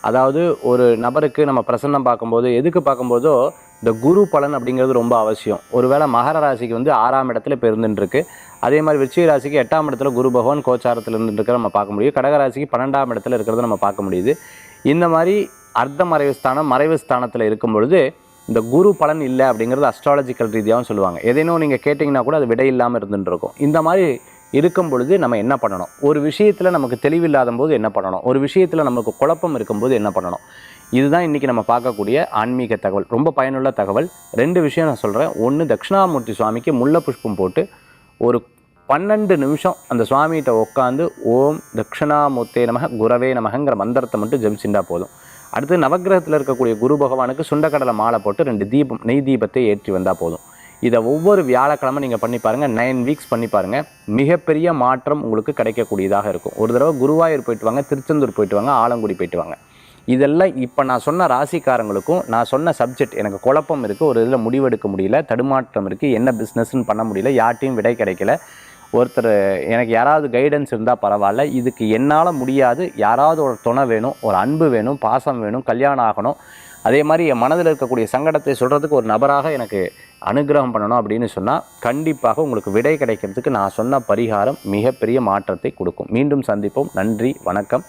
அதாவது ஒரு நபருக்கு நம்ம பிரசன்னம் பார்க்கும்போது எதுக்கு பார்க்கும்போதோ இந்த குரு பலன் அப்படிங்கிறது ரொம்ப அவசியம். ஒருவேளை மகர ராசிக்கு வந்து 6ஆம் இடத்துல இப்போ இருந்துருக்கு. அதே மாதிரி விருச்சிக ராசிக்கு 8ஆம் இடத்துல குரு பகவான் கோச்சாரத்தில் இருந்துருக்கிற நம்ம பார்க்க முடியும். கடக ராசிக்கு 12ஆம் இடத்துல இருக்கிறத நம்ம பார்க்க முடியுது. இந்த மாதிரி அர்த்த மறைவு ஸ்தானம் மறைவு ஸ்தானத்தில் இருக்கும் பொழுது இந்த குரு பலன் இல்லை அப்படிங்கிறது அஸ்ட்ராலஜிக்கல் ரீதியாகவும் சொல்லுவாங்க. எதேனும் நீங்கள் கேட்டிங்கன்னா கூட அது விடை இல்லாமல் இருந்துருக்கும். இந்த மாதிரி இருக்கும் பொழுது நம்ம என்ன பண்ணணும், ஒரு விஷயத்தில் நமக்கு தெளிவில்லாத போது என்ன பண்ணணும், ஒரு விஷயத்தில் நமக்கு குழப்பம் இருக்கும்போது என்ன பண்ணணும், இதுதான் இன்றைக்கி நம்ம பார்க்கக்கூடிய ஆன்மீக தகவல். ரொம்ப பயனுள்ள தகவல். 2 விஷயம் நான் சொல்கிறேன். ஒன்று, தட்சிணாமூர்த்தி சுவாமிக்கு முல்லை புஷ்பம் போட்டு ஒரு 12 நிமிஷம் அந்த சுவாமிகிட்ட உட்காந்து ஓம் தட்சிணாமூர்த்தே நமக குரவே நமகங்கிற மந்திரத்தை மட்டும் ஜபிச்சுட்டா போதும். அடுத்து நவக்கிரகத்தில் இருக்கக்கூடிய குரு பகவானுக்கு சுண்டக்கடலை மாலை போட்டு 2 தீபம் நெய் தீபத்தை ஏற்றி வந்தால் போதும். இதை ஒவ்வொரு வியாழக்கிழமை நீங்கள் பண்ணி பாருங்கள். 9 வீக்ஸ் பண்ணி பாருங்கள். மிகப்பெரிய மாற்றம் உங்களுக்கு கிடைக்கக்கூடியதாக இருக்கும். ஒரு தடவை குருவாயூர் போயிட்டு வாங்க, திருச்செந்தூர் போயிட்டு வாங்க, ஆலங்குடி போயிட்டு வாங்க. இதெல்லாம் இப்போ நான் சொன்ன ராசிக்காரங்களுக்கும் நான் சொன்ன சப்ஜெக்ட் எனக்கு குழப்பம் இருக்குது, ஒரு இதில் முடிவெடுக்க முடியல, தடுமாற்றம் இருக்குது, என்ன பிஸ்னஸ்ன்னு பண்ண முடியல, யார்ட்டையும் விடை கிடைக்கல, ஒருத்தர் எனக்கு யாராவது கைடன்ஸ் இருந்தால் பரவாயில்ல, இதுக்கு என்னால் முடியாது, யாராவது ஒரு துணை வேணும், ஒரு அன்பு வேணும், பாசம் வேணும், கல்யாணம் ஆகணும், அதே மாதிரி என் மனதில் இருக்கக்கூடிய சங்கடத்தை சொல்கிறதுக்கு ஒரு நபராக எனக்கு அனுகிரகம் பண்ணணும் அப்படின்னு சொன்னால் கண்டிப்பாக உங்களுக்கு விடை கிடைக்கிறதுக்கு நான் சொன்ன பரிகாரம் மிகப்பெரிய மாற்றத்தை கொடுக்கும். மீண்டும் சந்திப்போம். நன்றி, வணக்கம்.